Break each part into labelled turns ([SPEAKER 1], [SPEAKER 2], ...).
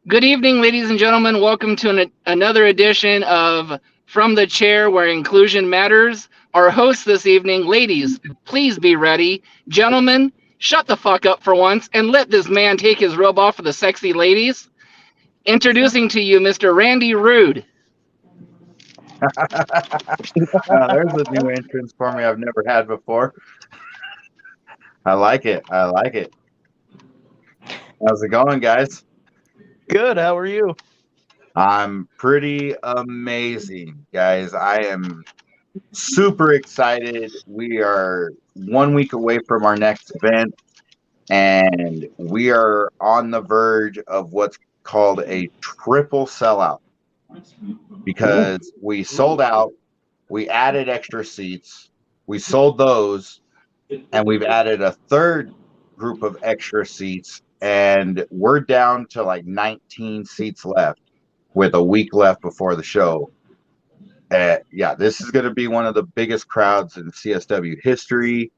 [SPEAKER 1] Good evening, ladies and gentlemen. Welcome to another edition of From the Chair Where Inclusion Matters. Our hosts this evening, ladies, please be ready. Gentlemen, shut the fuck up for once and let this man take his robe off for the sexy ladies. Introducing to you Mr. Randy Rude.
[SPEAKER 2] There's a new entrance for me I've never had before. I like it. I like it. How's it going, guys?
[SPEAKER 3] Good. How are you?
[SPEAKER 2] I'm pretty amazing, guys. I am super excited. We are 1 week away from our next event, and we are on the verge of what's called a triple sellout because we sold out, we added extra seats, we sold those, and we've added a third group of extra seats, and we're down to like 19 seats left with a week left before the show. Yeah, this is going to be one of the biggest crowds in CSW history.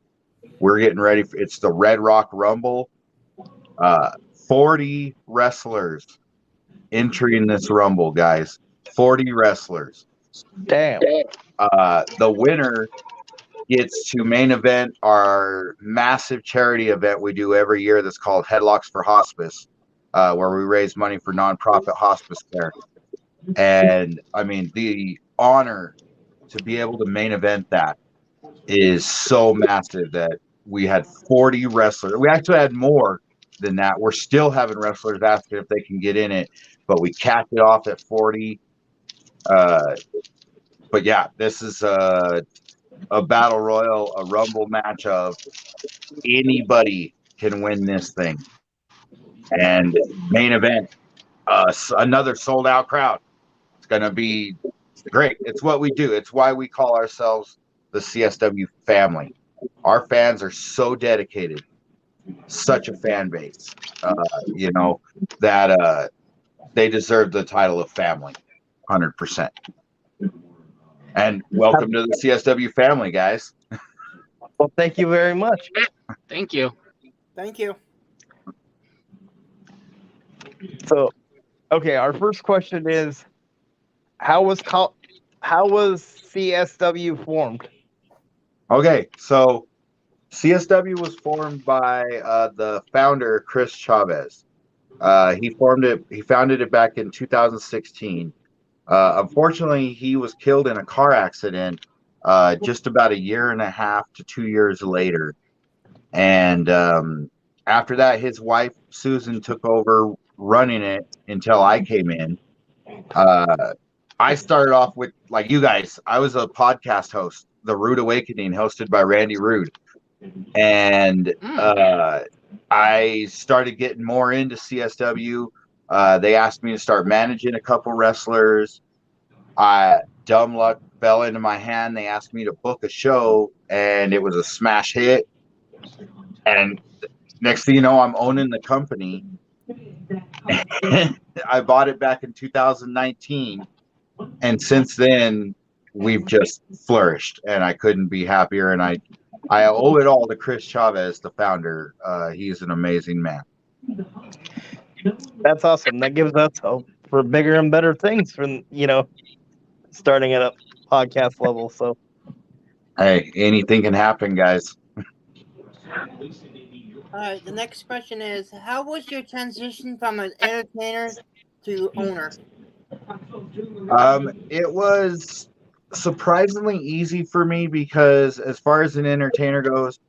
[SPEAKER 2] We're getting ready for it's the Red Rock Rumble. 40 wrestlers entering this Rumble, guys. 40 wrestlers.
[SPEAKER 3] Damn.
[SPEAKER 2] The winner gets to main event our massive charity event we do every year that's called Headlocks for Hospice, where we raise money for nonprofit hospice care. And I mean, the honor to be able to main event that is so massive that we had 40 wrestlers. We actually had more than that. We're still having wrestlers asking if they can get in it, but we capped it off at 40. But yeah, this is a battle royal, a rumble match of anybody can win this thing. And main event, another sold out crowd. It's going to be great. It's what we do. It's why we call ourselves the CSW family. Our fans are so dedicated, such a fan base, that they deserve the title of family, 100%. And welcome to the CSW family, guys.
[SPEAKER 3] Well, thank you very much.
[SPEAKER 1] Thank you.
[SPEAKER 4] Thank you.
[SPEAKER 3] So, okay, our first question is, how was CSW formed?
[SPEAKER 2] Okay, so CSW was formed by the founder, Chris Chavez. He founded it back in 2016. Unfortunately, he was killed in a car accident just about a year and a half to 2 years later. And after that, his wife, Susan, took over running it until I came in. I started off with, like you guys, I was a podcast host, The Rude Awakening, hosted by Randy Rude. And I started getting more into CSW. They asked me to start managing a couple wrestlers. Dumb luck fell into my hand. They asked me to book a show, and it was a smash hit. And next thing you know, I'm owning the company. I bought it back in 2019. And since then, we've just flourished, and I couldn't be happier. And I owe it all to Chris Chavez, the founder. He's an amazing man.
[SPEAKER 3] That's awesome. That gives us hope for bigger and better things from, starting at a podcast level. So,
[SPEAKER 2] Hey, anything can happen, guys.
[SPEAKER 4] All right. The next question is: how was your transition from an entertainer to owner?
[SPEAKER 2] It was surprisingly easy for me because, as far as an entertainer goes,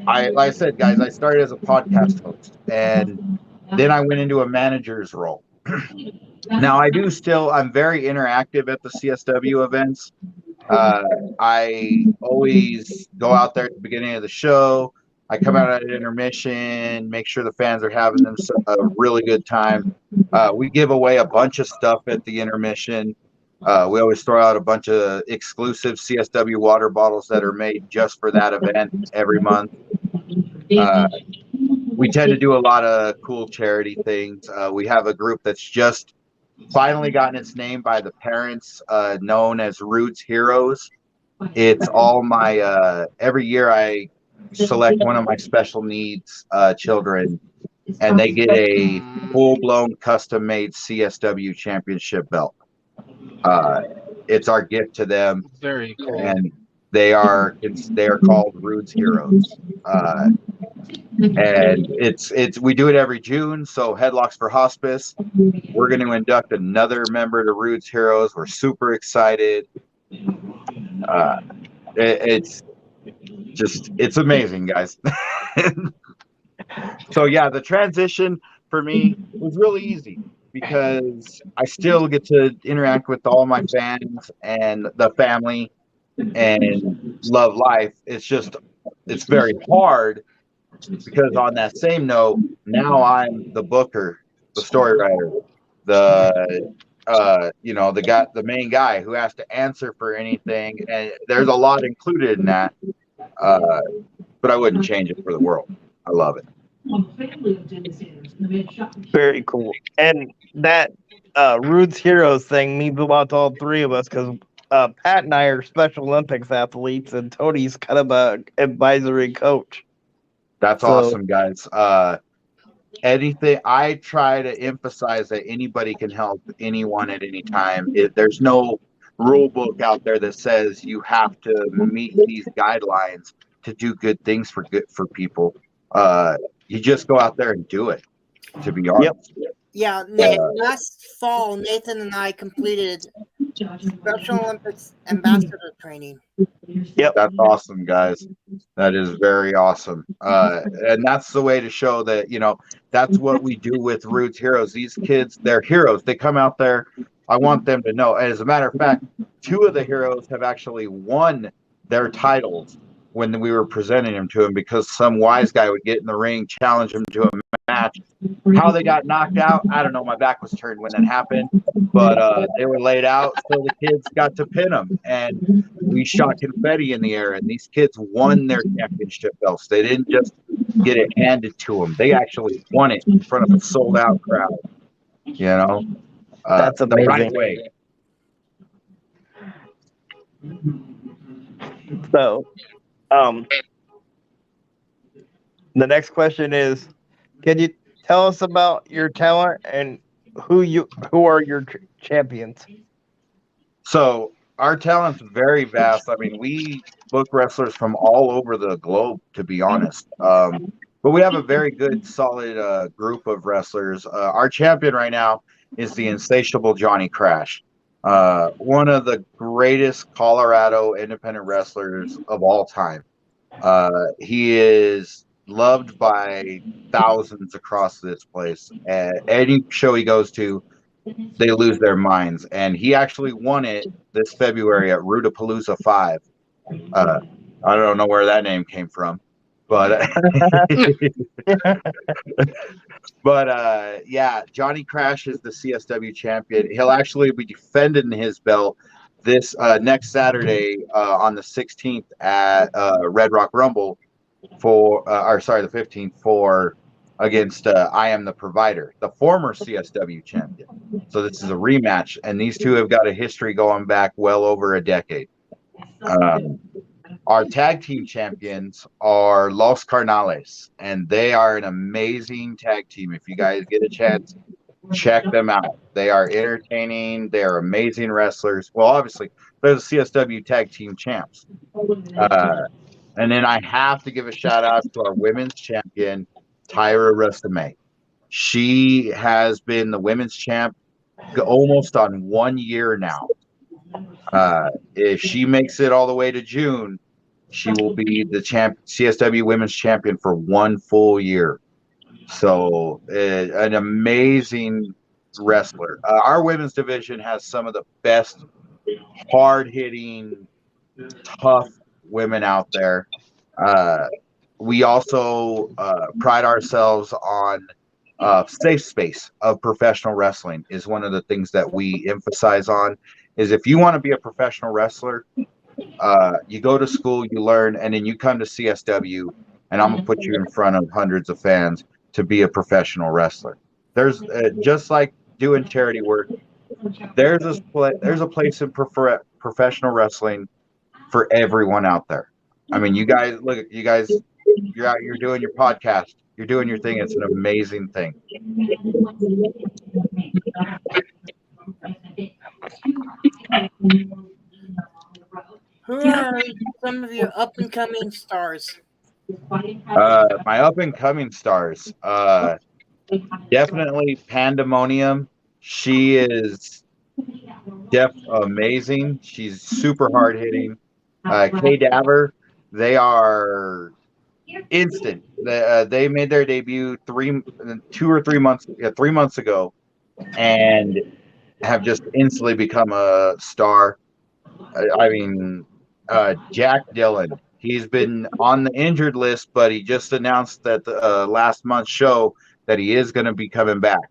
[SPEAKER 2] like I said, guys, I started as a podcast host, and then I went into a manager's role. Now I'm very interactive at the CSW events. I always go out there at the beginning of the show. I come out at intermission, make sure the fans are having a really good time. We give away a bunch of stuff at the intermission. We always throw out a bunch of exclusive CSW water bottles that are made just for that event every month. We tend to do a lot of cool charity things. We have a group that's just finally gotten its name by the parents, known as Roots Heroes. It's all my every year I select one of my special needs children and they get a full-blown custom-made CSW championship belt. It's our gift to them,
[SPEAKER 1] Very cool.
[SPEAKER 2] and they are called Rude's Heroes. And it's we do it every June. So Headlocks for Hospice, we're going to induct another member to Rude's Heroes. We're super excited. It's amazing, guys. So yeah, the transition for me was really easy because I still get to interact with all my fans and the family and love life. It's very hard because on that same note, now I'm the booker, the story writer, the main guy who has to answer for anything, and there's a lot included in that. But I wouldn't change it for the world. I love it.
[SPEAKER 3] Very cool. And that Rude's Heroes thing means a lot to all three of us because Pat and I are Special Olympics athletes, and Tony's kind of a advisory coach.
[SPEAKER 2] That's awesome, guys. Anything I try to emphasize that anybody can help anyone at any time. There's no rule book out there that says you have to meet these guidelines to do good things for people. You just go out there and do it, to be honest.
[SPEAKER 4] Yeah, last fall, Nathan and I completed Special Olympics ambassador training.
[SPEAKER 3] Yep.
[SPEAKER 2] That's awesome, guys. That is very awesome. And that's the way to show that, that's what we do with Rude's Heroes. These kids, they're heroes. They come out there. I want them to know. As a matter of fact, 2 of the heroes have actually won their titles when we were presenting them to them because some wise guy would get in the ring, challenge them to a match. How they got knocked out, I don't know. My back was turned when that happened, but they were laid out, so the kids got to pin them, and we shot confetti in the air, and these kids won their championship belts. They didn't just get it handed to them; they actually won it in front of a sold-out crowd.
[SPEAKER 3] That's amazing.
[SPEAKER 2] The right way.
[SPEAKER 3] So, the next question is, can you tell us about your talent and who are your champions?
[SPEAKER 2] So our talent's very vast. I mean, we book wrestlers from all over the globe, to be honest. But we have a very good, solid group of wrestlers. Our champion right now is the insatiable Johnny Crash. One of the greatest Colorado independent wrestlers of all time. He is loved by thousands across this place. Any show he goes to, they lose their minds. And he actually won it this February at Rudapalooza 5. I don't know where that name came from, but yeah, Johnny Crash is the CSW champion. He'll actually be defending his belt this next Saturday on the 16th at Red Rock Rumble the 15th for against I Am the Provider, the former CSW champion. So this is a rematch, and these two have got a history going back well over a decade. Our tag team champions are Los Carnales, and they are an amazing tag team. If you guys get a chance, check them out. They are entertaining. They are amazing wrestlers. Well, obviously, they're the CSW tag team champs. And then I have to give a shout out to our women's champion, Tyra Rustamay. She has been the women's champ almost on 1 year now. If she makes it all the way to June, she will be the CSW women's champion for 1 full year. So an amazing wrestler. Our women's division has some of the best hard-hitting, tough women out there. We also pride ourselves on safe space of professional wrestling is one of the things that we emphasize on. Is if you want to be a professional wrestler, you go to school, you learn, and then you come to CSW, and I'm gonna put you in front of hundreds of fans to be a professional wrestler. There's just like doing charity work. There's a place in professional wrestling for everyone out there. I mean, you guys, you're out, you're doing your podcast. You're doing your thing. It's an amazing thing.
[SPEAKER 4] Who are some of your up and coming stars?
[SPEAKER 2] My up and coming stars. Definitely Pandemonium. She is amazing. She's super hard hitting. Cadaver, they are instant. They made their debut 3 months ago, and have just instantly become a star. I mean, Jack Dillon. He's been on the injured list, but he just announced that the last month's show that he is going to be coming back.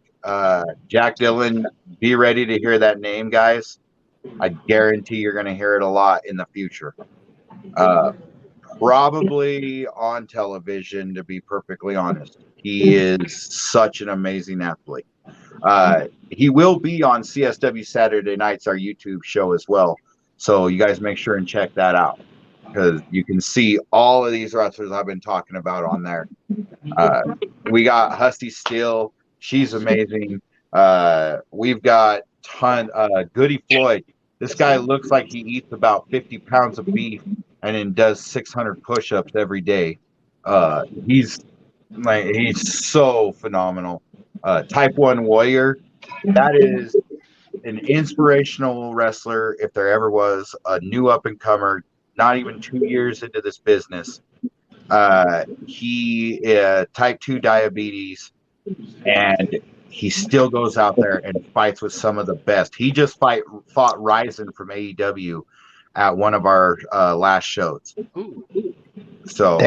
[SPEAKER 2] Jack Dillon, be ready to hear that name, guys. I guarantee you're going to hear it a lot in the future. Probably on television, to be perfectly honest. He is such an amazing athlete. He will be on CSW Saturday Nights, our YouTube show as well. So you guys make sure and check that out, because you can see all of these wrestlers I've been talking about on there. We got Husty Steele. She's amazing. We've got Goody Floyd. This guy looks like he eats about 50 pounds of beef and then does 600 push-ups every day. He's so phenomenal. Type 1 Warrior. That is an inspirational wrestler, if there ever was. A new up-and-comer, not even 2 years into this business. He type 2 diabetes, and he still goes out there and fights with some of the best. He just fought Ryzen from AEW at one of our last shows. So,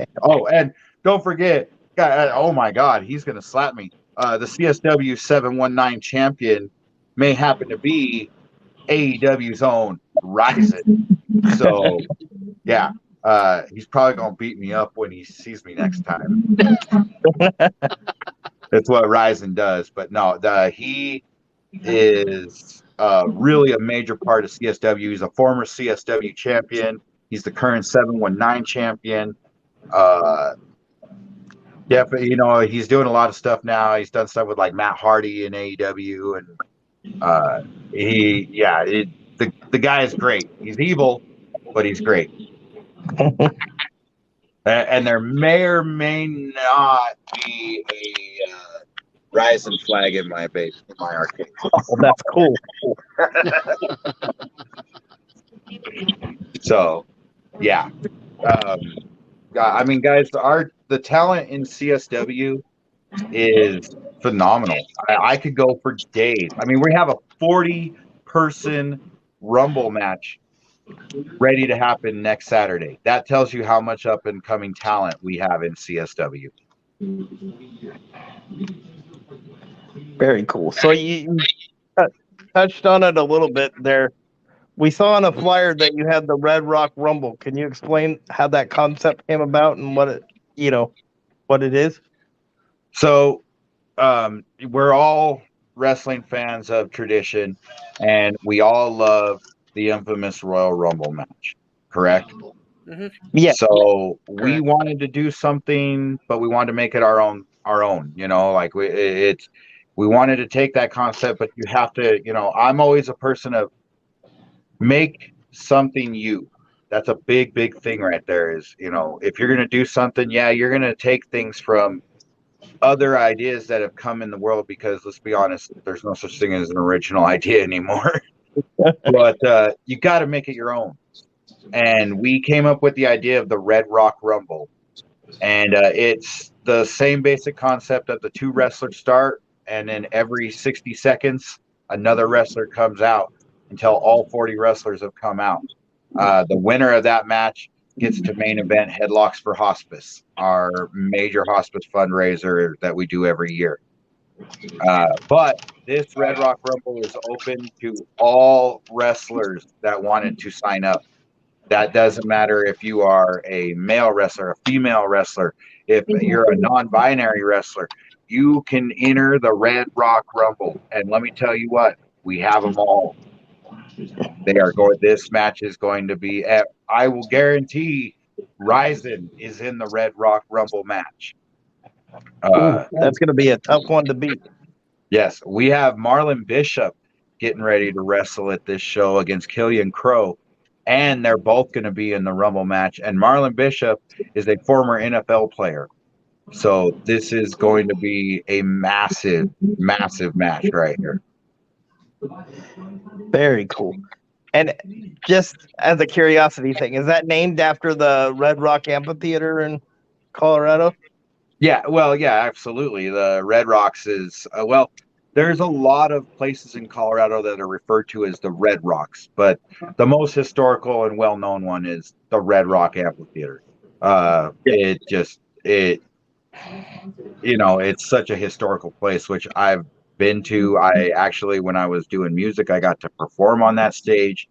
[SPEAKER 2] and don't forget, oh my God, he's going to slap me. The CSW 719 champion may happen to be AEW's own Ryzen. So, yeah, he's probably going to beat me up when he sees me next time. That's what Ryzen does. But no, he is really a major part of CSW. He's a former CSW champion. He's the current 719 champion. Definitely, he's doing a lot of stuff now. He's done stuff with like Matt Hardy in AEW, and the guy is great. He's evil, but he's great. And there may or may not be a Ryzen flag in my base, in my arcade.
[SPEAKER 3] Oh, that's cool.
[SPEAKER 2] So, yeah. I mean, guys, the talent in CSW is phenomenal. I could go for days. I mean, we have a 40-person Rumble match ready to happen next Saturday. That tells you how much up-and-coming talent we have in CSW.
[SPEAKER 3] Very cool. So you touched on it a little bit there. We saw on a flyer that you had the Red Rock Rumble. Can you explain how that concept came about and what it is?
[SPEAKER 2] So, we're all wrestling fans of tradition, and we all love the infamous Royal Rumble match, correct?
[SPEAKER 4] Mm-hmm.
[SPEAKER 3] Yeah.
[SPEAKER 2] So we wanted to do something, but we wanted to make it our own. Like we wanted to take that concept, but you have to. I'm always a person of make something you. That's a big thing right there. Is if you're gonna do something, you're gonna take things from other ideas that have come in the world, because let's be honest, there's no such thing as an original idea anymore. But you got to make it your own. And we came up with the idea of the Red Rock Rumble, and it's the same basic concept that the two wrestlers start, and then every 60 seconds another wrestler comes out until all 40 wrestlers have come out. The winner of that match gets to main event Headlocks for Hospice, our major hospice fundraiser that we do every year. But this Red Rock Rumble is open to all wrestlers that wanted to sign up. That doesn't matter if you are a male wrestler, a female wrestler, if you're a non-binary wrestler, you can enter the Red Rock Rumble. And let me tell you what, we have them all. This match is going to be, I will guarantee Ryzen is in the Red Rock Rumble match.
[SPEAKER 3] That's going to be a tough one to beat.
[SPEAKER 2] Yes, we have Marlon Bishop getting ready to wrestle at this show against Killian Crow, and they're both going to be in the Rumble match. And Marlon Bishop is a former NFL player. So this is going to be a massive, massive match right here.
[SPEAKER 3] Very cool. And just as a curiosity thing, is that named after the Red Rock Amphitheater in Colorado?
[SPEAKER 2] Yeah, well, yeah, absolutely. The Red Rocks is, there's a lot of places in Colorado that are referred to as the Red Rocks, but the most historical and well-known one is the Red Rock Amphitheater. It's such a historical place, which I've been to. I actually, when I was doing music, I got to perform on that stage.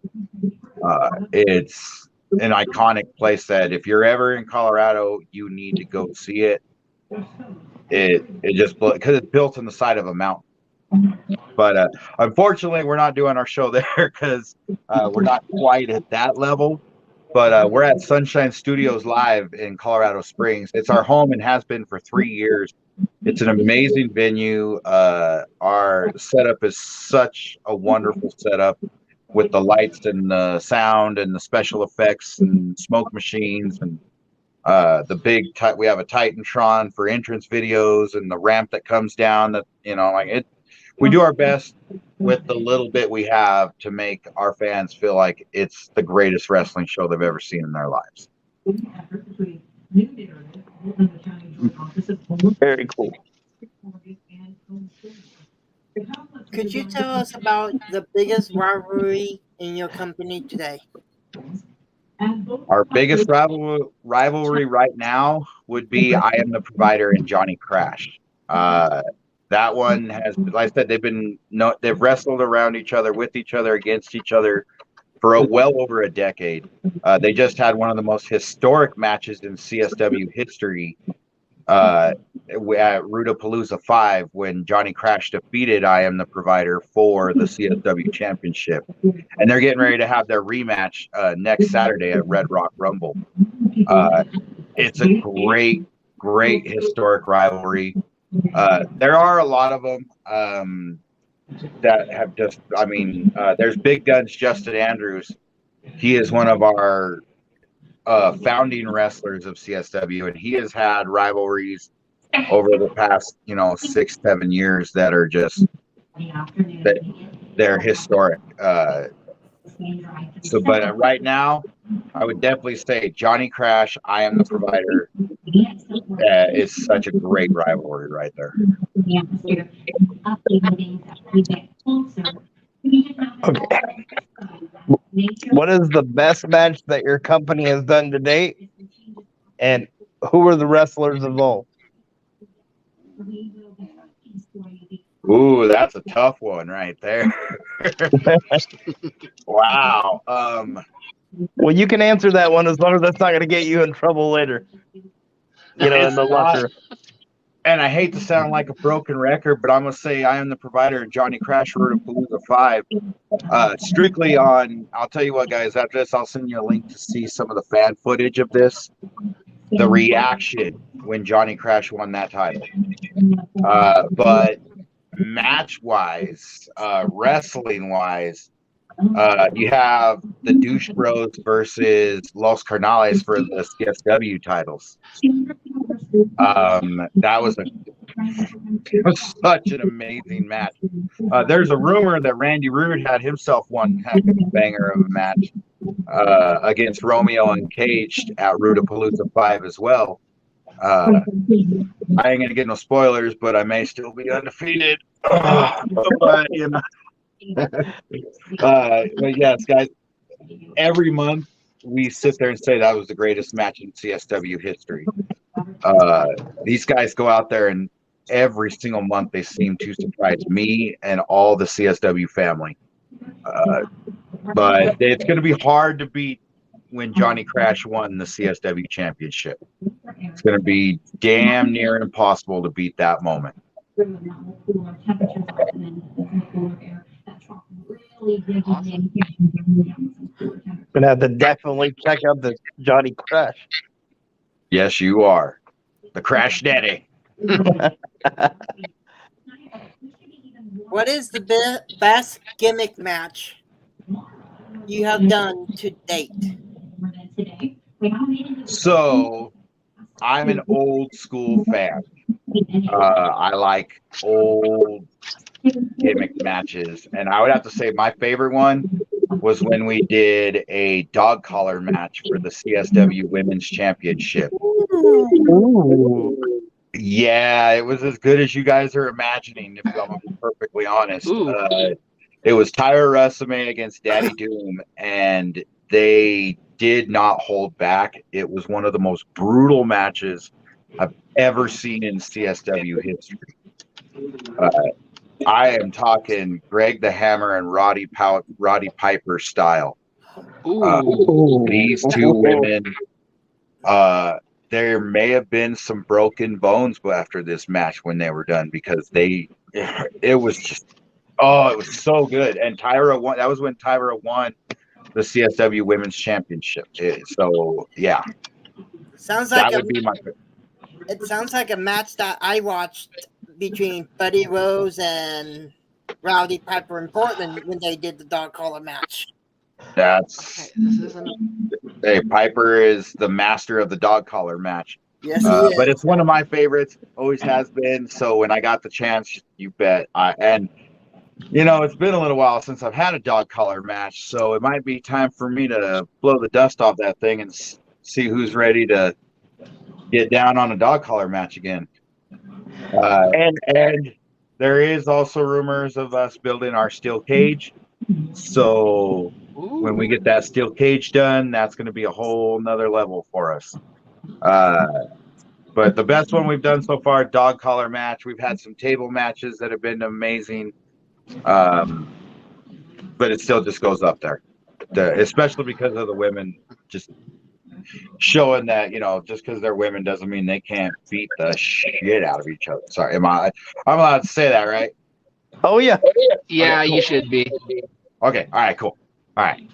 [SPEAKER 2] It's an iconic place that if you're ever in Colorado, you need to go see it. It just, because it's built on the side of a mountain. But unfortunately, we're not doing our show there because we're not quite at that level. But we're at Sunshine Studios Live in Colorado Springs. It's our home and has been for 3 years. It's an amazing venue. Our setup is such a wonderful setup with the lights and the sound and the special effects and smoke machines and we have a Titantron for entrance videos and the ramp that comes down. That we do our best with the little bit we have to make our fans feel like it's the greatest wrestling show they've ever seen in their lives.
[SPEAKER 3] Very cool.
[SPEAKER 4] Could you tell us about the biggest rivalry in your company today?
[SPEAKER 2] Our biggest rivalry right now would be I Am the Provider and Johnny Crash. That one has, like I said, they've wrestled around each other, with each other, against each other for well over a decade. They just had one of the most historic matches in CSW history at Rudapalooza 5 when Johnny Crash defeated I Am the Provider for the CSW Championship. And they're getting ready to have their rematch next Saturday at Red Rock Rumble. It's a great, great historic rivalry. There are a lot of them that have just, there's Big Guns Justin Andrews. He is one of our founding wrestlers of CSW, and he has had rivalries over the past 6-7 years that are just they're historic. But right now I would definitely say Johnny Crash, I Am the Provider is such a great rivalry right there.
[SPEAKER 3] Okay. What is the best match that your company has done to date? And who are the wrestlers involved?
[SPEAKER 2] Ooh, that's a tough one right there. Wow.
[SPEAKER 3] Well, you can answer that one as long as that's not going to get you in trouble later. In the locker.
[SPEAKER 2] And I hate to sound like a broken record, but I'm going to say I Am the Provider and Johnny Crash Rudapalooza 5. Strictly on, I'll tell you what, guys, after this, I'll send you a link to see some of the fan footage of this. The reaction when Johnny Crash won that title. But match-wise, wrestling-wise, you have the Douche Bros versus Los Carnales for the CSW titles. That was such an amazing match. There's a rumor that Randy Rude had himself one heck of a banger of a match against Romeo and Caged at Rudapalooza 5 as well. I ain't gonna get no spoilers, but I may still be undefeated. But yes, guys, every month we sit there and say that was the greatest match in CSW history. These guys go out there and every single month they seem to surprise me and all the CSW family. But it's going to be hard to beat when Johnny Crash won the CSW championship. It's going to be damn near impossible to beat that moment.
[SPEAKER 3] Gonna have to definitely check out the Johnny Crash.
[SPEAKER 2] Yes, you are. The Crash Daddy.
[SPEAKER 4] What is the best gimmick match you have done to date?
[SPEAKER 2] So I'm an old school fan. I like old gimmick matches, and I would have to say my favorite one was when we did a dog collar match for the CSW Women's Championship.
[SPEAKER 3] Ooh.
[SPEAKER 2] Yeah, it was as good as you guys are imagining, if I'm gonna be perfectly honest.
[SPEAKER 1] Ooh.
[SPEAKER 2] It was Tyra Rusame against Daddy Doom, and they did not hold back. It was one of the most brutal matches I've ever seen in CSW history. I am talking Greg the Hammer and Roddy Piper style.
[SPEAKER 1] Ooh.
[SPEAKER 2] These two women, there may have been some broken bones after this match when they were done, because it was just, it was so good. And Tyra won. That was when Tyra won the CSW Women's Championship. So yeah,
[SPEAKER 4] Sounds like
[SPEAKER 2] that would be my.
[SPEAKER 4] it sounds like a match that I watched between Buddy Rose and Rowdy Piper in Portland when they did the dog collar match.
[SPEAKER 2] That's
[SPEAKER 1] This isn't.
[SPEAKER 2] hey, Piper is the master of the dog collar match.
[SPEAKER 4] Yes, he is.
[SPEAKER 2] But it's one of my favorites, always has been. So when I got the chance, you bet. And it's been a little while since I've had a dog collar match, so it might be time for me to blow the dust off that thing and see who's ready to get down on a dog collar match again. And there is also rumors of us building our steel cage. So when we get that steel cage done, that's going to be a whole nother level for us. But the best one we've done so far, dog collar match. We've had some table matches that have been amazing. But it still just goes up there, especially because of the women just showing that, just because they're women doesn't mean they can't beat the shit out of each other. Sorry, I'm allowed to say that, right?
[SPEAKER 3] Oh yeah.
[SPEAKER 1] Yeah,
[SPEAKER 2] Okay, cool.
[SPEAKER 1] you should be.
[SPEAKER 2] Okay, all right, cool. All right.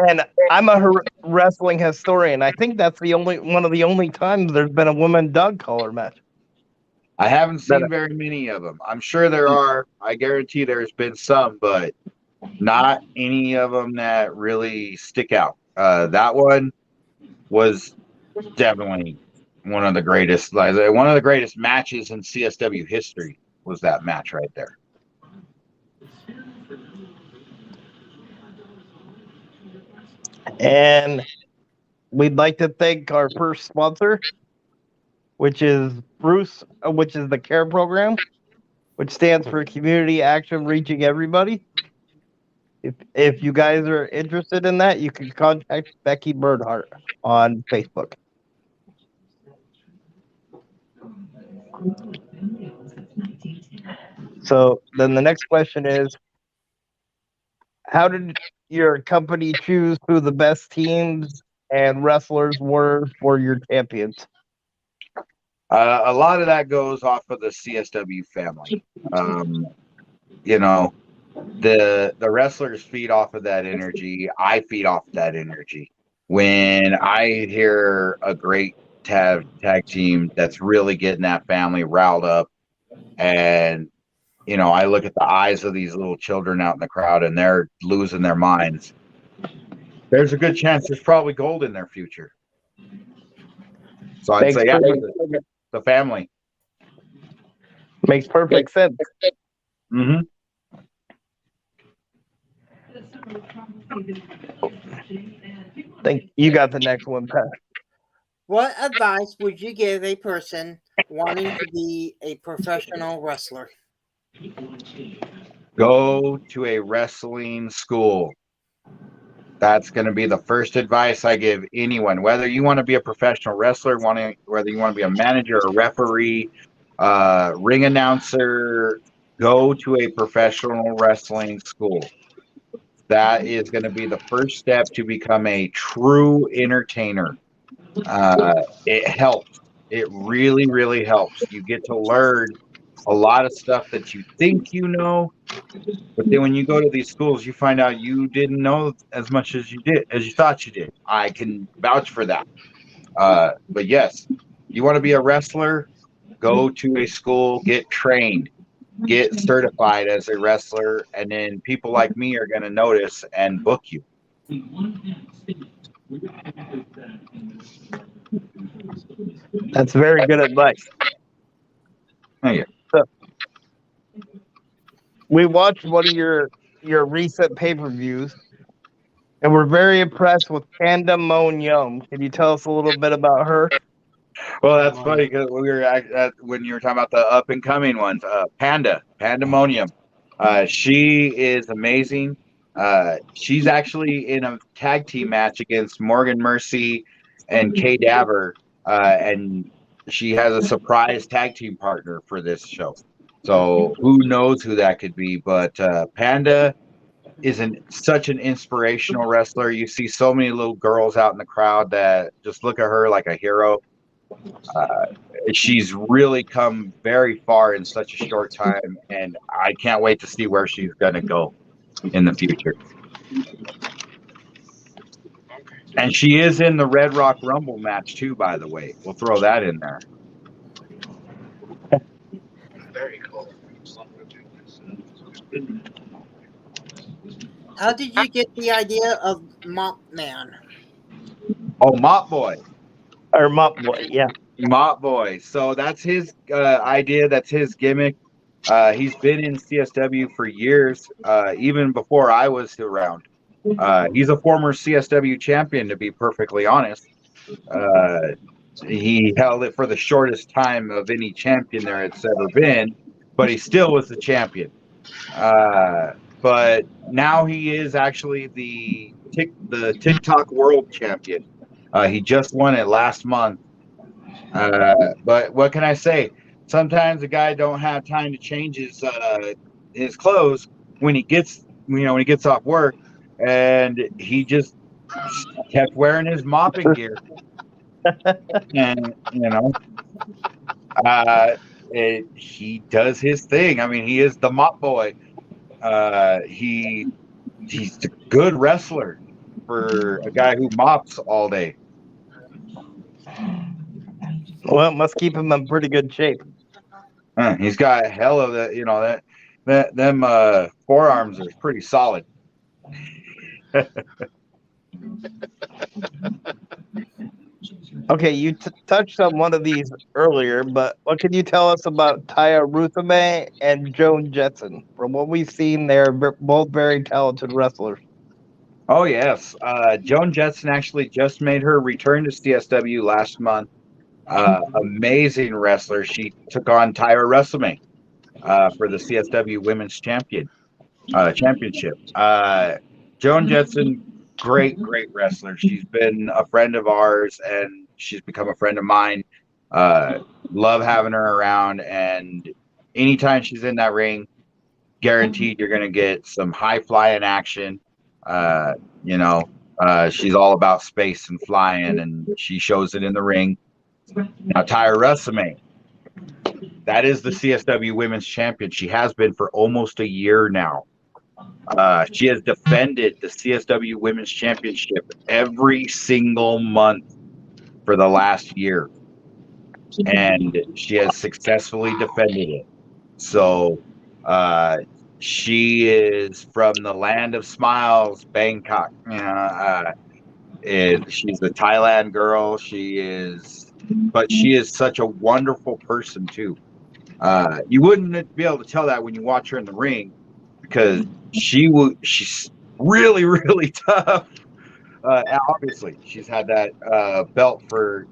[SPEAKER 3] And I'm a wrestling historian. I think that's one of the only times there's been a woman dog collar match.
[SPEAKER 2] I haven't seen very many of them. I'm sure there are. I guarantee there's been some, but not any of them that really stick out. That one was definitely one of the greatest matches in CSW history. Was that match right there?
[SPEAKER 3] And we'd like to thank our first sponsor, which is Bruce, which is the CARE program, which stands for Community Action Reaching Everybody. If you guys are interested in that, you can contact Becky Bernhardt on Facebook. So then the next question is, how did your company choose who the best teams and wrestlers were for your champions?
[SPEAKER 2] A lot of that goes off of the CSW family. The wrestlers feed off of that energy. I feed off that energy. When I hear a great tag team that's really getting that family riled up, and I look at the eyes of these little children out in the crowd and they're losing their minds, there's a good chance there's probably gold in their future. So I'd say, the family.
[SPEAKER 3] Makes perfect sense.
[SPEAKER 2] Mm-hmm.
[SPEAKER 3] Think you got the next one, Pat.
[SPEAKER 4] What advice would you give a person wanting to be a professional wrestler?
[SPEAKER 2] Go to a wrestling school. That's going to be the first advice I give anyone, whether you want to be a professional wrestler, whether you want to be a manager, a referee, ring announcer. Go to a professional wrestling school. That is going to be the first step to become a true entertainer. It helps. It really, really helps. You get to learn a lot of stuff that you think you know, but then when you go to these schools, you find out you didn't know as much as you thought you did. I can vouch for that. But yes, You want to be a wrestler? Go to a school, get trained, get certified as a wrestler, and then people like me are going to notice and book you.
[SPEAKER 3] That's very good advice.
[SPEAKER 2] Thank you.
[SPEAKER 3] So, we watched one of your recent pay-per-views, and we're very impressed with Pandemonium Young. Can you tell us a little bit about her?
[SPEAKER 2] Well, that's funny because we were when you were talking about the up and coming ones, Pandemonium. She is amazing. She's actually in a tag team match against Morgan Mercy and Kay Daver, and she has a surprise tag team partner for this show. So who knows who that could be? But Panda is such an inspirational wrestler. You see so many little girls out in the crowd that just look at her like a hero. She's really come very far in such a short time, and I can't wait to see where she's going to go in the future. And she is in the Red Rock Rumble match too, by the way. We'll throw that in there.
[SPEAKER 1] Very cool.
[SPEAKER 4] How did you get the idea of Mop Man?
[SPEAKER 2] Oh, Mop Boy.
[SPEAKER 3] Or Mop Boy, yeah.
[SPEAKER 2] Mop Boy. So that's his idea. That's his gimmick. He's been in CSW for years, even before I was around. He's a former CSW champion, to be perfectly honest. He held it for the shortest time of any champion there it's ever been, but he still was the champion. But now he is actually the TikTok World Champion. He just won it last month. But what can I say? Sometimes a guy don't have time to change his clothes when he gets off work, and he just kept wearing his mopping gear. And he does his thing. I mean, he is the Mop Boy. He's a good wrestler for a guy who mops all day.
[SPEAKER 3] Well, it must keep him in pretty good shape.
[SPEAKER 2] He's got a hell of them forearms are pretty solid.
[SPEAKER 3] Okay, you touched on one of these earlier, but what can you tell us about Taya Ruthame and Joan Jetson? From what we've seen, they're both very talented wrestlers.
[SPEAKER 2] Oh, yes. Joan Jetson actually just made her return to CSW last month. Amazing wrestler. She took on Tyra Ruthame for the CSW Women's Championship. Joan Jetson, great wrestler. She's been a friend of ours, and she's become a friend of mine. Love having her around, and anytime she's in that ring, guaranteed you're going to get some high-flying action. She's all about space and flying, and she shows it in the ring. Now, Tyra Ruthame, that is the CSW Women's Champion. She has been for almost a year now. She has defended the CSW Women's Championship every single month for the last year, and she has successfully defended it. So she is from the land of smiles, Bangkok. She's a Thailand girl. But she is such a wonderful person too. You wouldn't be able to tell that when you watch her in the ring, because she's really tough. Obviously, she's had that belt for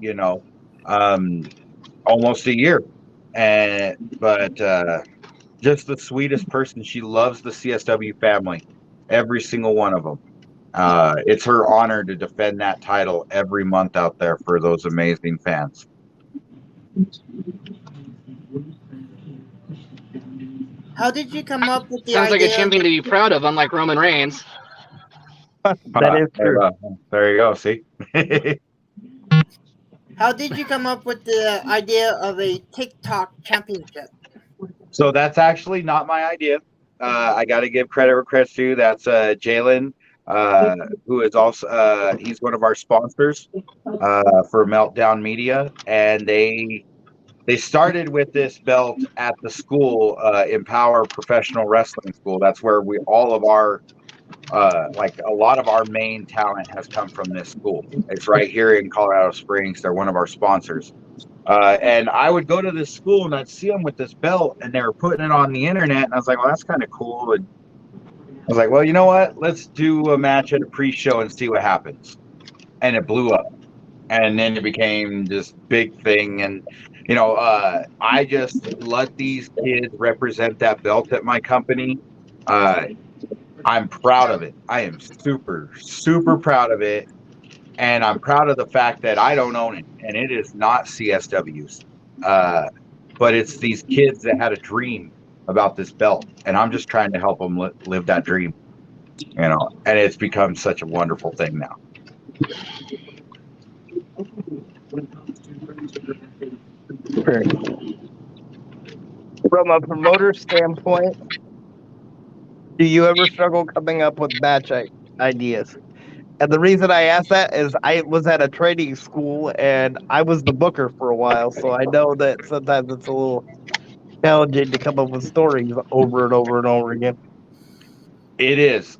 [SPEAKER 2] almost a year, but just the sweetest person. She loves the CSW family, every single one of them. It's her honor to defend that title every month out there for those amazing fans.
[SPEAKER 4] How did you come up with the
[SPEAKER 1] Sounds like
[SPEAKER 4] idea?
[SPEAKER 1] a champion to be proud of, unlike Roman Reigns.
[SPEAKER 3] That is true.
[SPEAKER 2] There you go. See.
[SPEAKER 4] How did you come up with the idea of a TikTok championship?
[SPEAKER 2] So that's actually not my idea. I got to give credit where credit's due. That's Jalen who is also he's one of our sponsors for Meltdown Media, and they started with this belt at the school, Empower Professional Wrestling School. That's where all of our like a lot of our main talent has come from this school. It's right here in Colorado Springs. They're one of our sponsors. And I would go to this school and I'd see them with this belt and they were putting it on the internet. And I was like, well, that's kind of cool. And I was like, well, you know what? Let's do a match at a pre-show and see what happens. And it blew up. And then it became this big thing. And, you know, I just let these kids represent that belt at my company. I'm proud of it. I am super, super proud of it. And I'm proud of the fact that I don't own it. And it is not CSW's. But it's these kids that had a dream about this belt. And I'm just trying to help them live that dream. You know, and it's become such a wonderful thing now.
[SPEAKER 3] From a promoter standpoint, do you ever struggle coming up with match ideas? And the reason I ask that is I was at a training school and I was the booker for a while, so I know that sometimes it's a little challenging to come up with stories over and over and over again.
[SPEAKER 2] It is.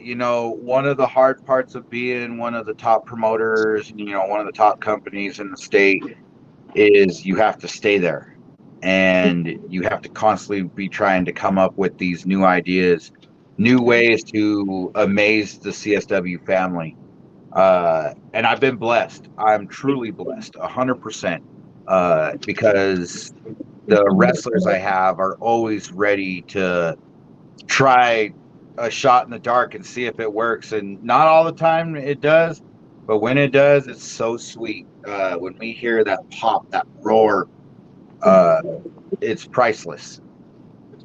[SPEAKER 2] You know, one of the hard parts of being one of the top promoters, you know, one of the top companies in the state is you have to stay there. And you have to constantly be trying to come up with these new ideas, new ways to amaze the CSW family. And I've been blessed. I'm truly blessed, 100%, because the wrestlers I have are always ready to try a shot in the dark and see if it works. And not all the time it does, but when it does, it's so sweet. When we hear that pop, that roar, it's priceless.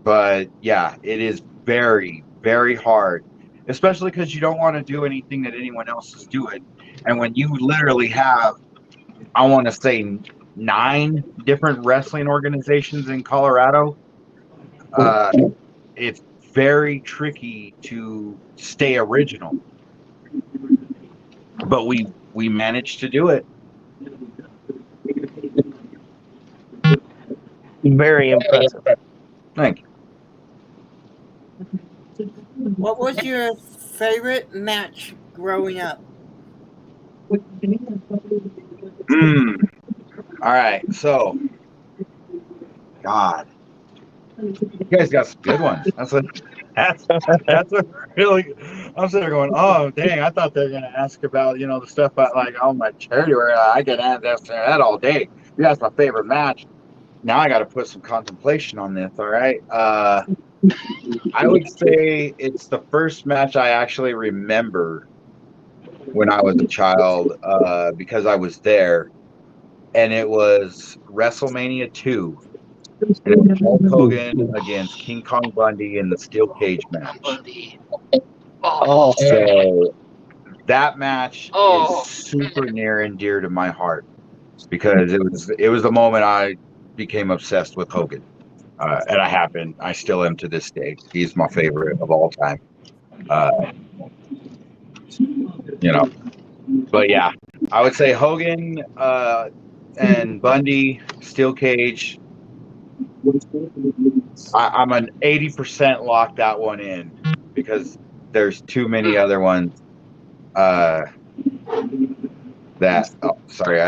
[SPEAKER 2] But yeah, it is very, very hard, especially because you don't want to do anything that anyone else is doing. And when you literally have, I want to say 9 different wrestling organizations in Colorado, it's very tricky to stay original. But we managed to do it.
[SPEAKER 3] Very impressive.
[SPEAKER 2] Thank you.
[SPEAKER 4] What was your favorite match growing up?
[SPEAKER 2] All right, so God, you guys got some good ones. That's a really. I'm sitting there going, oh dang! I thought they were gonna ask about, you know, the stuff about like on my charity where I can answer that all day. That's my favorite match. Now I got to put some contemplation on this. All right. I would say it's the first match I actually remember when I was a child, because I was there, and it was WrestleMania 2. And it was Hulk Hogan against King Kong Bundy in the steel cage match.
[SPEAKER 1] Oh,
[SPEAKER 2] So that match is super near and dear to my heart because it was the moment I became obsessed with Hogan, and I still am to this day. He's my favorite of all time. You know, but yeah, I would say Hogan and Bundy, steel cage. I'm an 80% lock that one in because there's too many other ones that. Oh, sorry,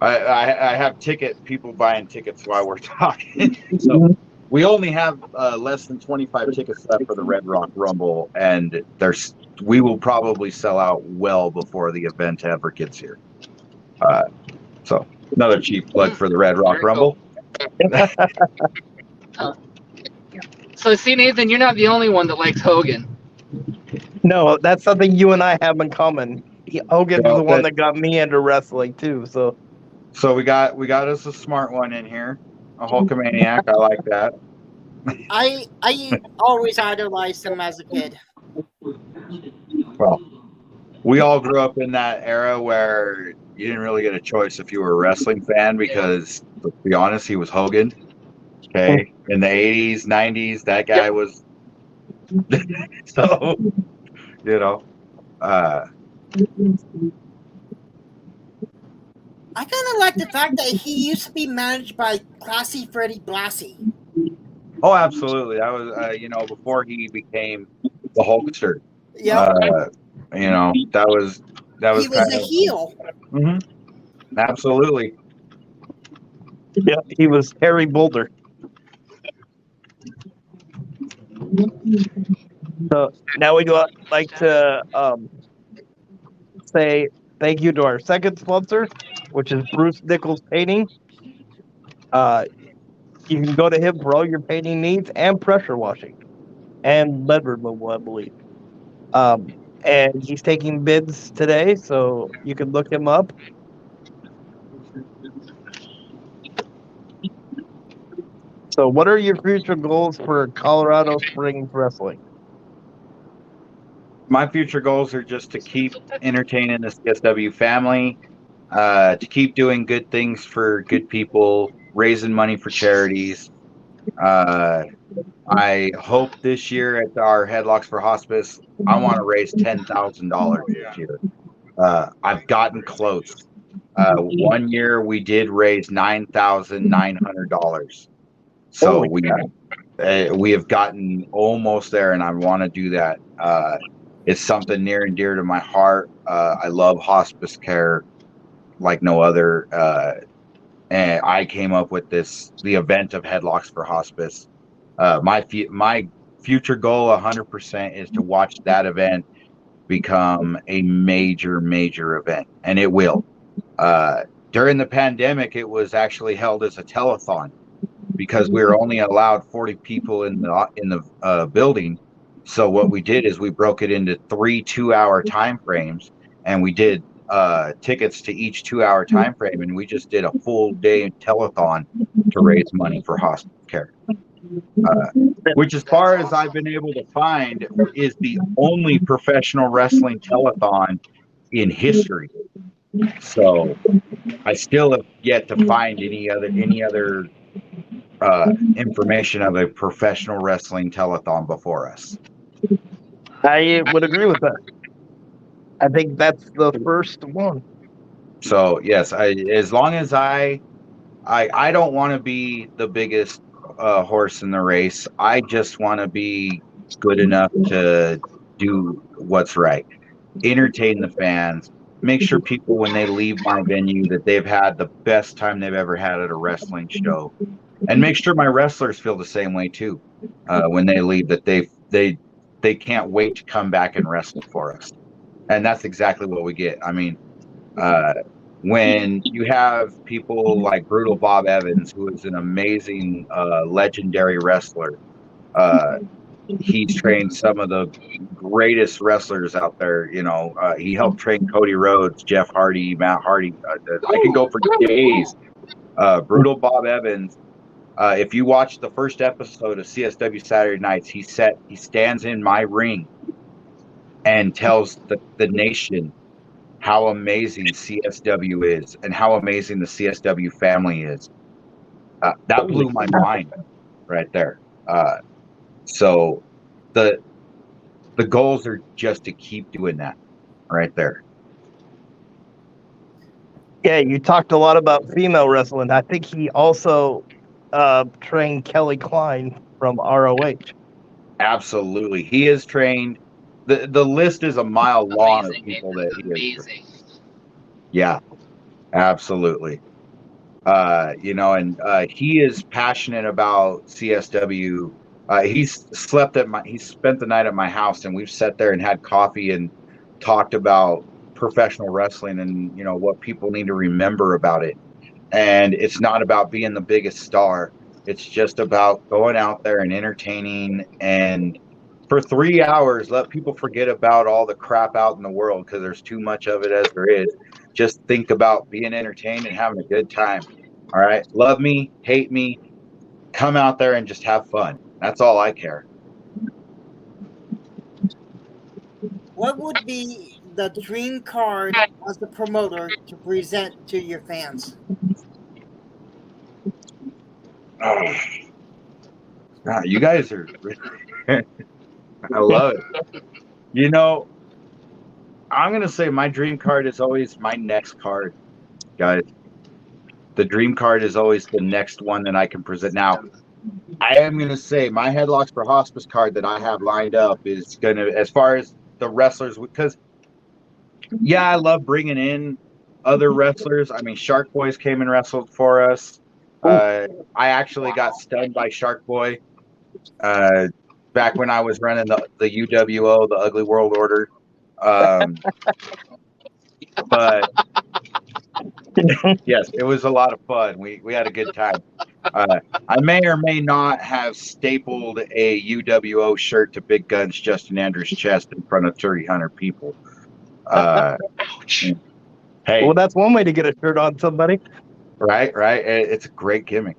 [SPEAKER 2] I have people buying tickets while we're talking. So we only have less than 25 tickets left for the Red Rock Rumble, and we will probably sell out well before the event ever gets here. So another cheap plug for the Red Rock Rumble.
[SPEAKER 1] So see, Nathan, you're not the only one that likes Hogan.
[SPEAKER 3] No, that's something you and I have in common. Hogan's the one that got me into wrestling too. So
[SPEAKER 2] we got us a smart one in here, a Hulkamaniac. I like that.
[SPEAKER 4] I always idolized him as a kid.
[SPEAKER 2] Well, we all grew up in that era where you didn't really get a choice if you were a wrestling fan because, let's be honest, he was Hogan. Okay, in the 80s, 90s, that guy was. So, you know,
[SPEAKER 4] I kind of like the fact that he used to be managed by Classy Freddie Blassie.
[SPEAKER 2] Oh, absolutely. That was, before he became the Hulkster.
[SPEAKER 4] Yeah,
[SPEAKER 2] That was
[SPEAKER 4] he was
[SPEAKER 2] kind
[SPEAKER 4] a
[SPEAKER 2] of.
[SPEAKER 4] heel.
[SPEAKER 2] Absolutely.
[SPEAKER 3] Yeah, he was Harry Boulder. So now we'd like to say thank you to our second sponsor, which is Bruce Nichols Painting. You can go to him for all your painting needs and pressure washing and lead removal, I believe. And he's taking bids today, so you can look him up. So, what are your future goals for Colorado Springs Wrestling?
[SPEAKER 2] My future goals are just to keep entertaining the CSW family, to keep doing good things for good people, raising money for charities. I hope this year at our Headlocks for Hospice, I want to raise $10,000 this year. I've gotten close. 1 year we did raise $9,900. So we have gotten almost there, and I want to do that. It's something near and dear to my heart. I love hospice care like no other. And I came up with the event of Headlocks for Hospice. My future goal 100% is to watch that event become a major event, and it will. During the pandemic, it was actually held as a telethon because we were only allowed 40 people in the building. So what we did is we broke it into 3 2-hour time frames, and we did tickets to each 2-hour time frame, and we just did a full day telethon to raise money for hospice care. Which, as far as I've been able to find, is the only professional wrestling telethon in history. So I still have yet to find any other information of a professional wrestling telethon before us.
[SPEAKER 3] I would agree with that. I think that's the first one.
[SPEAKER 2] So yes, as long as I don't want to be the biggest horse in the race. I just want to be good enough to do what's right, entertain the fans, make sure people when they leave my venue that they've had the best time they've ever had at a wrestling show, and make sure my wrestlers feel the same way too when they leave, that they can't wait to come back and wrestle for us. And that's exactly what we get. I mean, when you have people like Brutal Bob Evans, who is an amazing, legendary wrestler, he's trained some of the greatest wrestlers out there. He helped train Cody Rhodes, Jeff Hardy, Matt Hardy. I could go for days. Brutal Bob Evans. If you watch the first episode of CSW Saturday Nights, he stands in my ring and tells the nation how amazing CSW is and how amazing the CSW family is. That blew my mind right there. So the goals are just to keep doing that right there.
[SPEAKER 3] Yeah, you talked a lot about female wrestling. I think he also trained Kelly Klein from ROH.
[SPEAKER 2] Absolutely. He is trained. The list is a mile long of people that he is. Yeah, absolutely. And he is passionate about CSW. He spent the night at my house, and we've sat there and had coffee and talked about professional wrestling and what people need to remember about it. And it's not about being the biggest star. It's just about going out there and entertaining, and for 3 hours, let people forget about all the crap out in the world, because there's too much of it as there is. Just think about being entertained and having a good time. All right. Love me, hate me, come out there and just have fun. That's all I care.
[SPEAKER 4] What would be the dream card as the promoter to present to your fans?
[SPEAKER 2] Oh. You guys are I love it. I'm gonna say my dream card is always my next card, guys. The dream card is always the next one that I can present. Now, I am gonna say my Headlocks for Hospice card that I have lined up is gonna, as far as the wrestlers, because yeah, I love bringing in other wrestlers. I mean, Shark Boys came and wrestled for us. I actually got stunned by Shark Boy back when I was running the UWO, the Ugly World Order. But yes, it was a lot of fun. We had a good time. I may or may not have stapled a UWO shirt to Big Guns Justin Andrews' chest in front of 300 people.
[SPEAKER 1] Ouch.
[SPEAKER 2] Hey,
[SPEAKER 3] Well, that's one way to get a shirt on somebody.
[SPEAKER 2] right. It's a great gimmick.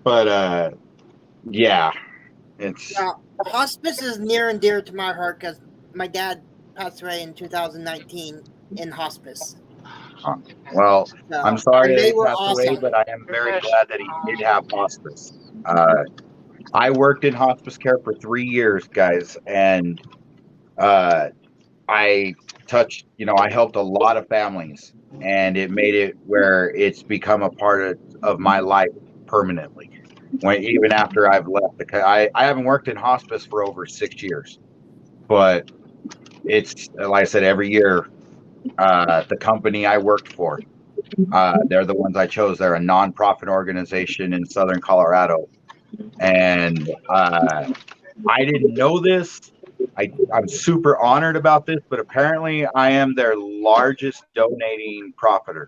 [SPEAKER 2] But yeah, it's
[SPEAKER 4] Now, hospice is near and dear to my heart because my dad passed away in 2019 in hospice.
[SPEAKER 2] well.
[SPEAKER 4] So,
[SPEAKER 2] I'm sorry
[SPEAKER 4] and
[SPEAKER 2] that
[SPEAKER 4] they
[SPEAKER 2] he
[SPEAKER 4] were
[SPEAKER 2] passed away,
[SPEAKER 4] awesome.
[SPEAKER 2] but I am very glad that he did have hospice. I worked in hospice care for 3 years, guys, and I touched, I helped a lot of families, and it made it where it's become a part of my life permanently. Even after I've left, I haven't worked in hospice for over 6 years, but it's like I said, every year, the company I worked for, they're the ones I chose. They're a nonprofit organization in Southern Colorado, and I didn't know this. I'm super honored about this, but apparently I am their largest donating profiter.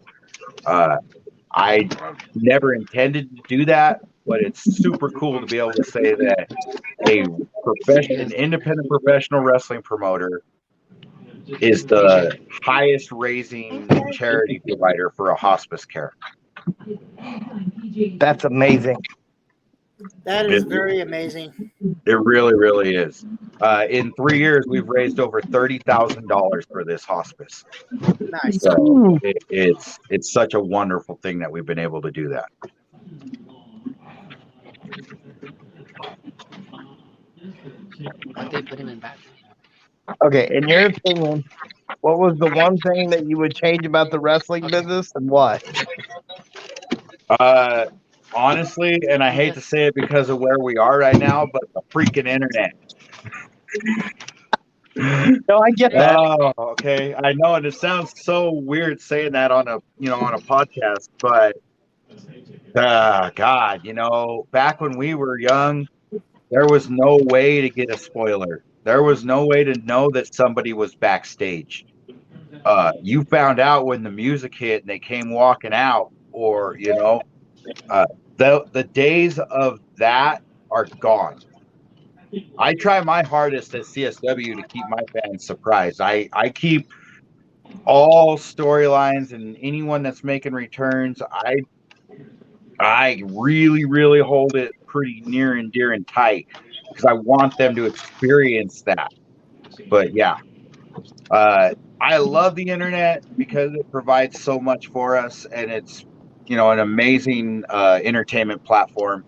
[SPEAKER 2] I never intended to do that, but it's super cool to be able to say that an independent professional wrestling promoter is the highest raising charity provider for a hospice care.
[SPEAKER 3] That's amazing.
[SPEAKER 4] That is very amazing.
[SPEAKER 2] It really, really is. In 3 years, we've raised over $30,000 for this hospice.
[SPEAKER 4] Nice.
[SPEAKER 2] So it's such a wonderful thing that we've been able to do that.
[SPEAKER 1] Why'd they put him in back?
[SPEAKER 3] Okay, in your opinion, what was the one thing that you would change about the wrestling business and why?
[SPEAKER 2] Honestly, and I hate to say it because of where we are right now, but the freaking internet.
[SPEAKER 3] No, I get that.
[SPEAKER 2] Oh, okay. I know, and it sounds so weird saying that on a podcast, but God, back when we were young, there was no way to get a spoiler. There was no way to know that somebody was backstage. You found out when the music hit and they came walking out, or the days of that are gone. I try my hardest at CSW to keep my fans surprised. I keep all storylines and anyone that's making returns. I really, really hold it pretty near and dear and tight because I want them to experience that. But yeah, I love the internet because it provides so much for us, and it's an amazing entertainment platform.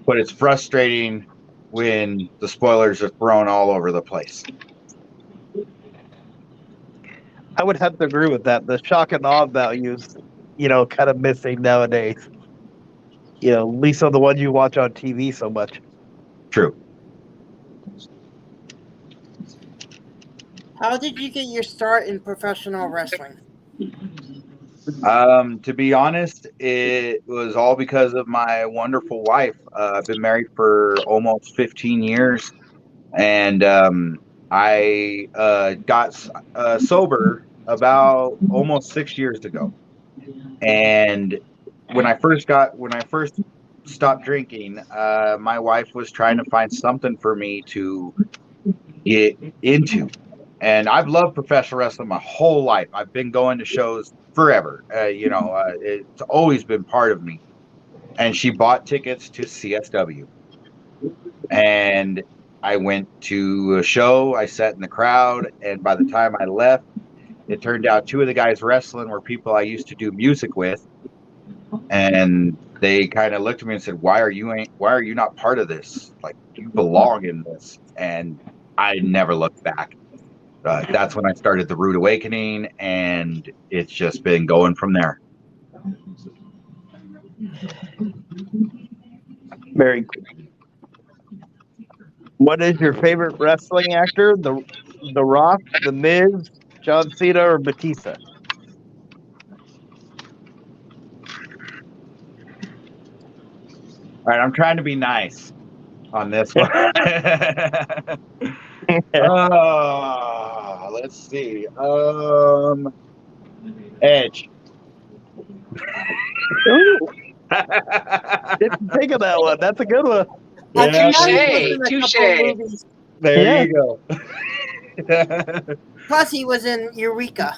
[SPEAKER 2] But it's frustrating when the spoilers are thrown all over the place.
[SPEAKER 3] I would have to agree with that. The shock and awe values, kind of missing nowadays. At least on the ones you watch on TV so much.
[SPEAKER 2] True.
[SPEAKER 4] How did you get your start in professional wrestling?
[SPEAKER 2] To be honest, it was all because of my wonderful wife. I've been married for almost 15 years, and I got sober about almost 6 years ago. And when I first stopped drinking, my wife was trying to find something for me to get into. And I've loved professional wrestling my whole life. I've been going to shows forever. It's always been part of me. And she bought tickets to CSW. And I went to a show. I sat in the crowd. And by the time I left, it turned out two of the guys wrestling were people I used to do music with. And they kind of looked at me and said, why are you not part of this? Like, you belong in this. And I never looked back. That's when I started the Rude Awakening, and it's just been going from there.
[SPEAKER 3] Very cool. What is your favorite wrestling actor? The Rock, The Miz, John Cena, or Batista?
[SPEAKER 2] All right, I'm trying to be nice on this one. Let's see. Edge.
[SPEAKER 3] Didn't think of that one. That's a good one.
[SPEAKER 4] I
[SPEAKER 2] Yeah.
[SPEAKER 4] forgot he was in a
[SPEAKER 1] Touche.
[SPEAKER 4] couple movies.
[SPEAKER 2] There
[SPEAKER 3] Yeah.
[SPEAKER 2] you go.
[SPEAKER 4] Plus, he was in Eureka.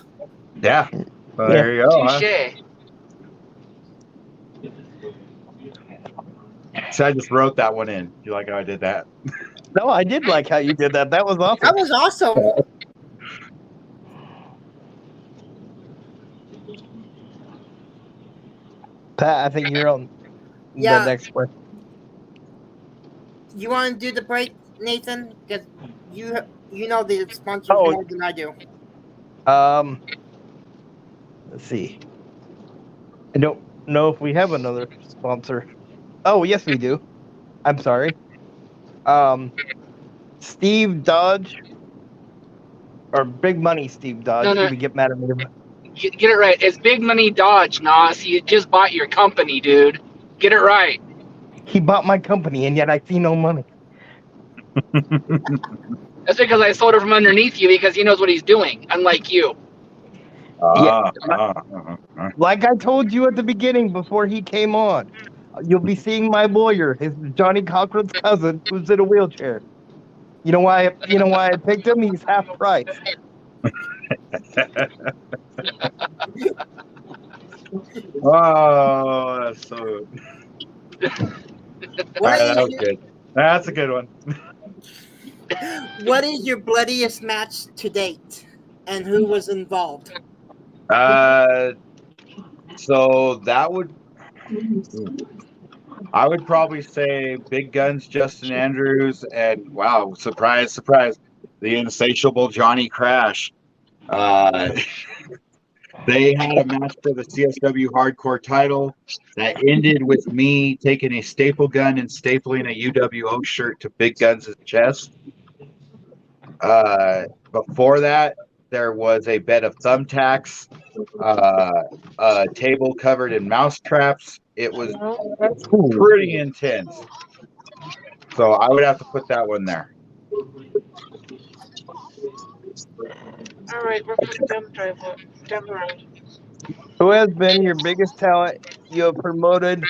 [SPEAKER 2] Yeah. Well, there you go. Huh?
[SPEAKER 1] Touche.
[SPEAKER 2] So I just wrote that one in. You like how I did that?
[SPEAKER 3] No, I did like how you did that. That was awesome.
[SPEAKER 4] That was awesome.
[SPEAKER 3] Pat, I think you're on
[SPEAKER 4] Yeah.
[SPEAKER 3] the next one.
[SPEAKER 4] You want to do the break, Nathan? Because you know the sponsors
[SPEAKER 3] Oh.
[SPEAKER 4] more than I do.
[SPEAKER 3] Let's see. I don't know if we have another sponsor. Oh, yes, we do. I'm sorry. Steve Dodge or Big Money Steve Dodge.
[SPEAKER 1] No, no.
[SPEAKER 3] You would get mad at me.
[SPEAKER 1] You get it right. It's Big Money Dodge, Nos. You just bought your company, dude. Get it right.
[SPEAKER 3] He bought my company, and yet I see no money.
[SPEAKER 1] That's because I sold it from underneath you because he knows what he's doing, unlike you.
[SPEAKER 3] Like I told you at the beginning before he came on, you'll be seeing my lawyer, his Johnny Cochran's cousin, who's in a wheelchair. You know why? You know why I picked him? He's half price.
[SPEAKER 2] Oh, that's so. All
[SPEAKER 4] What
[SPEAKER 2] right, that
[SPEAKER 4] is
[SPEAKER 2] was good. That's a good one.
[SPEAKER 4] What is your bloodiest match to date, and who was involved?
[SPEAKER 2] So that would. I would probably say Big Guns, Justin Andrews, and wow, surprise, surprise, the insatiable Johnny Crash. They had a match for the CSW Hardcore title that ended with me taking a staple gun and stapling a UWO shirt to Big Guns' chest. Before that, there was a bed of thumbtacks, a table covered in mouse traps. It was pretty intense. So I would have to put that one there.
[SPEAKER 5] All right, we're going down the road.
[SPEAKER 3] Who has been your biggest talent you have promoted?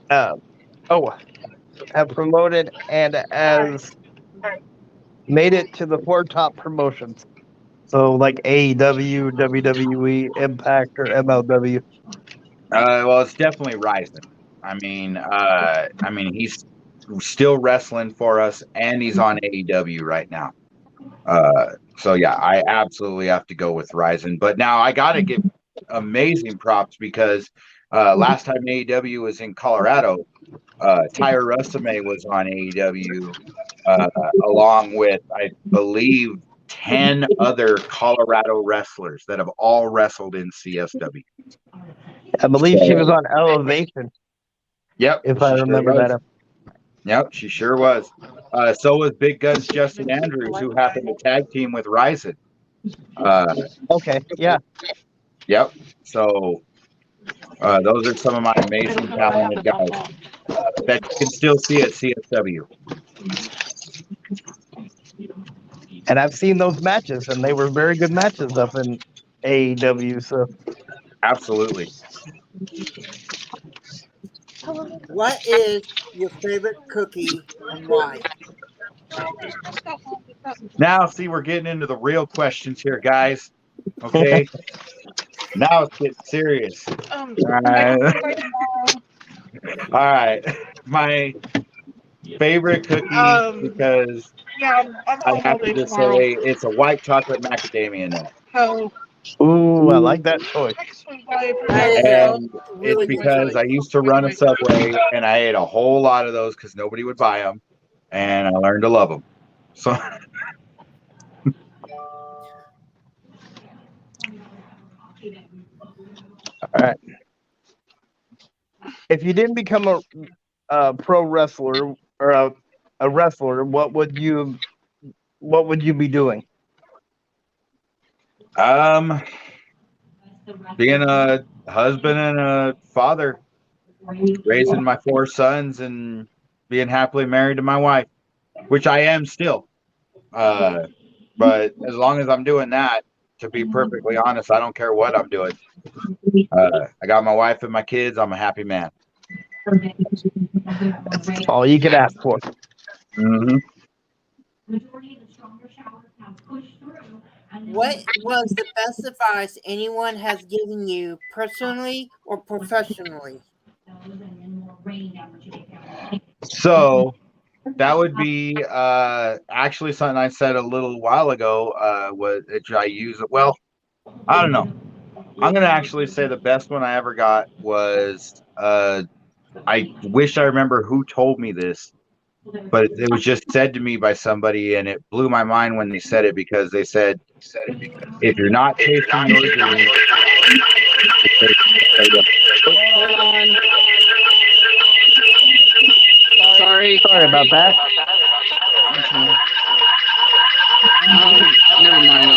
[SPEAKER 3] Have promoted and has made it to the 4 top promotions. So like AEW, WWE, Impact, or MLW.
[SPEAKER 2] Well, it's definitely Ryzen. I mean, he's still wrestling for us, and he's on AEW right now. So yeah, I absolutely have to go with Ryzen. But now I got to give amazing props because last time AEW was in Colorado, Tyra Rusame was on AEW along with, I believe, 10 other Colorado wrestlers that have all wrestled in CSW.
[SPEAKER 3] I believe she was on Elevation,
[SPEAKER 2] Yep,
[SPEAKER 3] if I
[SPEAKER 2] she sure
[SPEAKER 3] remember
[SPEAKER 2] was.
[SPEAKER 3] that.
[SPEAKER 2] Yep, she sure was. So was Big Guns Justin Andrews, who happened to tag team with Ryzen.
[SPEAKER 3] Okay, yeah.
[SPEAKER 2] Yep. So those are some of my amazing talented guys that you can still see at CSW.
[SPEAKER 3] And I've seen those matches, and they were very good matches up in AEW. So
[SPEAKER 2] Absolutely.
[SPEAKER 4] What is your favorite cookie and why?
[SPEAKER 2] Now, see, we're getting into the real questions here, guys. Okay. Now it's getting serious. All right. My favorite cookie, because I have to just say it's a white chocolate macadamia nut.
[SPEAKER 3] ooh, I like that choice.
[SPEAKER 2] And
[SPEAKER 4] Really
[SPEAKER 2] it's
[SPEAKER 4] good
[SPEAKER 2] because
[SPEAKER 4] choice.
[SPEAKER 2] I used to run a Subway and I ate a whole lot of those because nobody would buy them. And I learned to love them. So
[SPEAKER 3] All right. If you didn't become a pro wrestler or a wrestler, what would you be doing?
[SPEAKER 2] being a husband and a father, raising my 4 sons and being happily married to my wife, which I am still. But as long as I'm doing that, to be perfectly honest, I don't care what I'm doing. I got my wife and my kids. I'm a happy man.
[SPEAKER 3] That's all you could ask for.
[SPEAKER 2] Mm-hmm.
[SPEAKER 4] What was the best advice anyone has given you personally or professionally?
[SPEAKER 2] So that would be actually something I said a little while ago. Which I use it. Well, I don't know. I'm gonna actually say the best one I ever got was I wish I remember who told me this, but it was just said to me by somebody, and it blew my mind when they said it, because they said, if you're not chasing your dreams,
[SPEAKER 1] Hold on. Sorry.
[SPEAKER 3] Sorry about that.
[SPEAKER 1] Never mind.